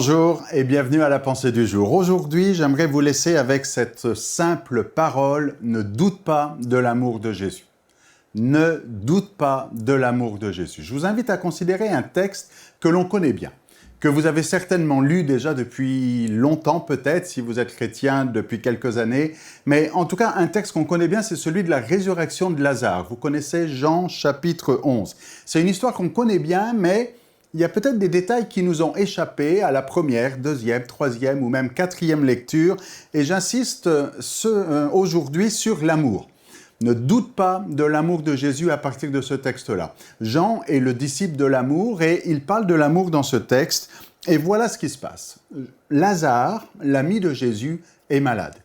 Bonjour et bienvenue à la pensée du jour. Aujourd'hui, j'aimerais vous laisser avec cette simple parole « Ne doute pas de l'amour de Jésus ». Ne doute pas de l'amour de Jésus. Je vous invite à considérer un texte que l'on connaît bien, que vous avez certainement lu déjà depuis longtemps peut-être, si vous êtes chrétien depuis quelques années, mais en tout cas un texte qu'on connaît bien, c'est celui de la résurrection de Lazare. Vous connaissez Jean chapitre 11. C'est une histoire qu'on connaît bien, mais il y a peut-être des détails qui nous ont échappé à la première, deuxième, troisième ou même quatrième lecture, et j'insiste aujourd'hui sur l'amour. Ne doute pas de l'amour de Jésus à partir de ce texte-là. Jean est le disciple de l'amour et il parle de l'amour dans ce texte. Et voilà ce qui se passe. Lazare, l'ami de Jésus, est malade.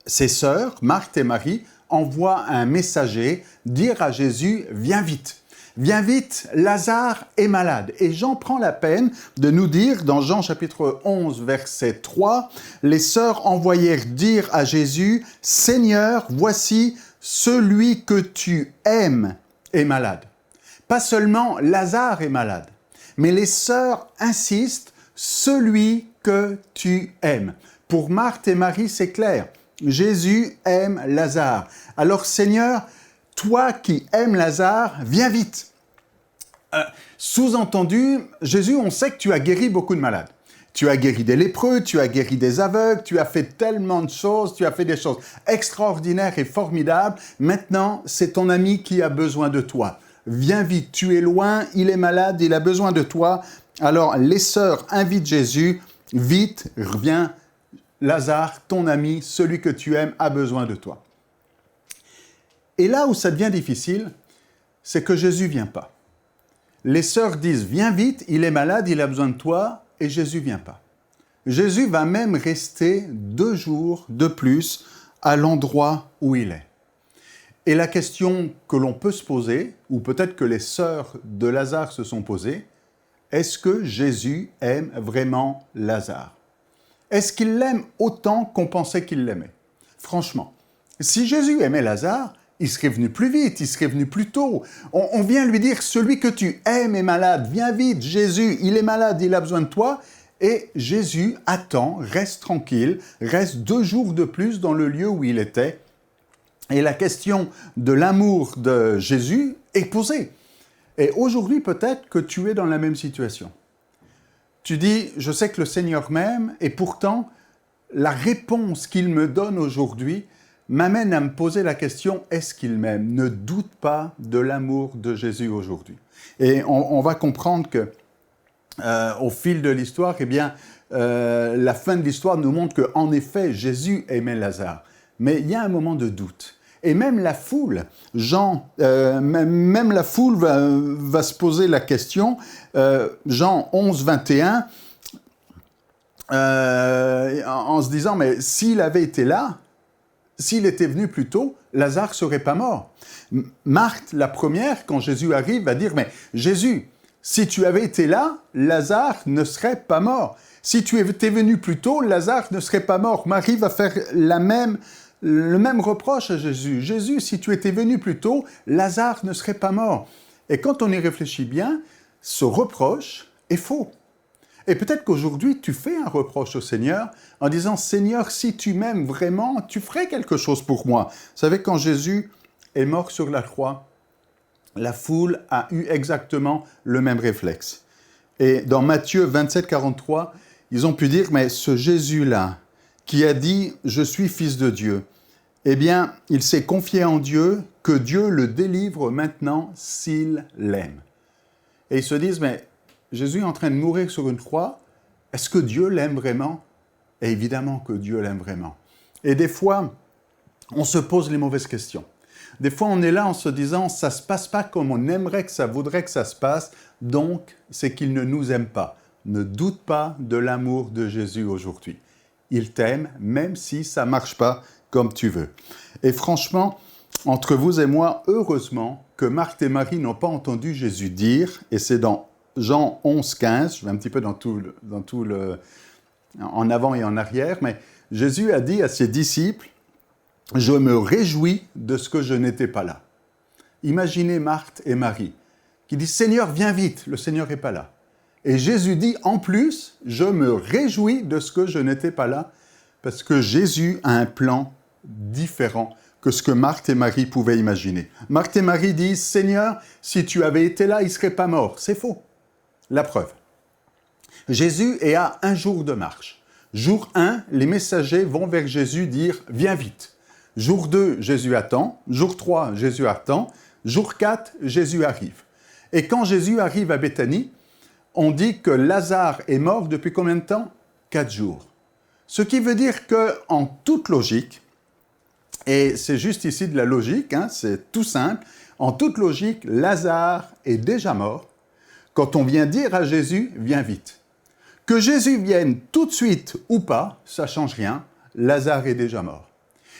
Ses sœurs, Marthe et Marie, envoient un messager dire à Jésus « Viens vite ». Viens vite, Lazare est malade. Et Jean prend la peine de nous dire, dans Jean chapitre 11, verset 3, « Les sœurs envoyèrent dire à Jésus, « Seigneur, voici, celui que tu aimes est malade. » Pas seulement Lazare est malade, mais les sœurs insistent, « Celui que tu aimes. » Pour Marthe et Marie, c'est clair. Jésus aime Lazare. Alors Seigneur, toi qui aimes Lazare, viens vite. Sous-entendu, Jésus, on sait que tu as guéri beaucoup de malades. Tu as guéri des lépreux, tu as guéri des aveugles, tu as fait tellement de choses, tu as fait des choses extraordinaires et formidables. Maintenant, c'est ton ami qui a besoin de toi. Viens vite, tu es loin, il est malade, il a besoin de toi. Alors, les sœurs invitent Jésus, vite, reviens, Lazare, ton ami, celui que tu aimes, a besoin de toi. Et là où ça devient difficile, c'est que Jésus ne vient pas. Les sœurs disent « Viens vite, il est malade, il a besoin de toi » et Jésus ne vient pas. Jésus va même rester 2 jours de plus à l'endroit où il est. Et la question que l'on peut se poser, ou peut-être que les sœurs de Lazare se sont posées, est-ce que Jésus aime vraiment Lazare? Est-ce qu'il l'aime autant qu'on pensait qu'il l'aimait? Franchement, si Jésus aimait Lazare, il serait venu plus vite, il serait venu plus tôt. On vient lui dire, celui que tu aimes est malade, viens vite, Jésus, il est malade, il a besoin de toi. Et Jésus attend, reste tranquille, reste 2 jours de plus dans le lieu où il était. Et la question de l'amour de Jésus est posée. Et aujourd'hui, peut-être que tu es dans la même situation. Tu dis, je sais que le Seigneur m'aime, et pourtant, la réponse qu'il me donne aujourd'hui m'amène à me poser la question, est-ce qu'il m'aime? Ne doute pas de l'amour de Jésus aujourd'hui. Et on va comprendre que, au fil de l'histoire, eh bien, la fin de l'histoire nous montre qu'en effet, Jésus aimait Lazare. Mais il y a un moment de doute. Et même la foule, même la foule va se poser la question. Jean 11, 21, en se disant, mais s'il avait été là, s'il était venu plus tôt, Lazare ne serait pas mort. Marthe, la première, quand Jésus arrive, va dire « Mais Jésus, si tu avais été là, Lazare ne serait pas mort. Si tu étais venu plus tôt, Lazare ne serait pas mort. » Marie va faire le même reproche à Jésus. « Jésus, si tu étais venu plus tôt, Lazare ne serait pas mort. » Et quand on y réfléchit bien, ce reproche est faux. Et peut-être qu'aujourd'hui, tu fais un reproche au Seigneur en disant « Seigneur, si tu m'aimes vraiment, tu ferais quelque chose pour moi. » Vous savez, quand Jésus est mort sur la croix, la foule a eu exactement le même réflexe. Et dans Matthieu 27, 43, ils ont pu dire « Mais ce Jésus-là, qui a dit « Je suis fils de Dieu », eh bien, il s'est confié en Dieu, que Dieu le délivre maintenant s'il l'aime. » Et ils se disent « Mais Jésus est en train de mourir sur une croix, est-ce que Dieu l'aime vraiment? » Et évidemment que Dieu l'aime vraiment. Et des fois, on se pose les mauvaises questions. Des fois, on est là en se disant « ça ne se passe pas comme on aimerait que ça voudrait que ça se passe, donc c'est qu'il ne nous aime pas. » Ne doute pas de l'amour de Jésus aujourd'hui. Il t'aime, même si ça ne marche pas comme tu veux. Et franchement, entre vous et moi, heureusement que Marthe et Marie n'ont pas entendu Jésus dire, et c'est dans Jean 11, 15, je vais un petit peu en avant et en arrière, mais Jésus a dit à ses disciples, « Je me réjouis de ce que je n'étais pas là. » Imaginez Marthe et Marie qui disent « Seigneur, viens vite », le Seigneur n'est pas là. Et Jésus dit, en plus, je me réjouis de ce que je n'étais pas là, parce que Jésus a un plan différent que ce que Marthe et Marie pouvaient imaginer. Marthe et Marie disent, Seigneur, si tu avais été là, il ne serait pas mort. C'est faux. La preuve. Jésus est à 1 jour de marche. Jour 1, les messagers vont vers Jésus dire « Viens vite ». Jour 2, Jésus attend. Jour 3, Jésus attend. Jour 4, Jésus arrive. Et quand Jésus arrive à Béthanie, on dit que Lazare est mort depuis combien de temps? 4 jours. Ce qui veut dire qu'en toute logique, et c'est juste ici de la logique, c'est tout simple, en toute logique, Lazare est déjà mort quand on vient dire à Jésus « Viens vite ». Que Jésus vienne tout de suite ou pas, ça ne change rien, Lazare est déjà mort.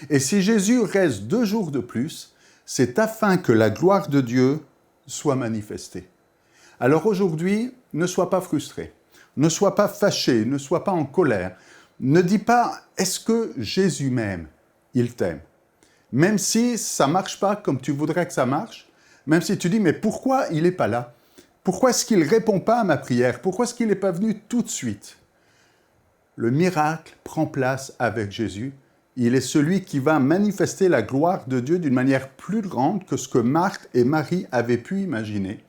Et si Jésus reste 2 jours de plus, c'est afin que la gloire de Dieu soit manifestée. Alors aujourd'hui, ne sois pas frustré, ne sois pas fâché, ne sois pas en colère. Ne dis pas « est-ce que Jésus m'aime ?» Il t'aime. Même si ça ne marche pas comme tu voudrais que ça marche, même si tu dis « mais pourquoi il n'est pas là ?» Pourquoi est-ce qu'il ne répond pas à ma prière? Pourquoi est-ce qu'il n'est pas venu tout de suite? Le miracle prend place avec Jésus. Il est celui qui va manifester la gloire de Dieu d'une manière plus grande que ce que Marthe et Marie avaient pu imaginer.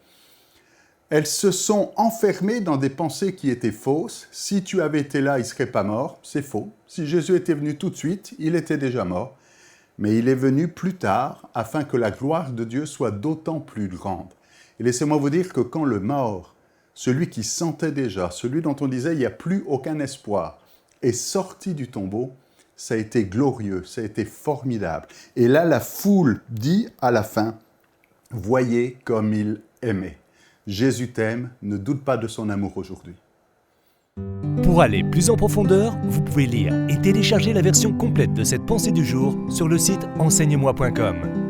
Elles se sont enfermées dans des pensées qui étaient fausses. Si tu avais été là, il ne serait pas mort. C'est faux. Si Jésus était venu tout de suite, il était déjà mort. Mais il est venu plus tard afin que la gloire de Dieu soit d'autant plus grande. Et laissez-moi vous dire que quand le mort, celui qui sentait déjà, celui dont on disait « il n'y a plus aucun espoir », est sorti du tombeau, ça a été glorieux, ça a été formidable. Et là, la foule dit à la fin « Voyez comme il aimait ». Jésus t'aime, ne doute pas de son amour aujourd'hui. Pour aller plus en profondeur, vous pouvez lire et télécharger la version complète de cette pensée du jour sur le site enseigne-moi.com.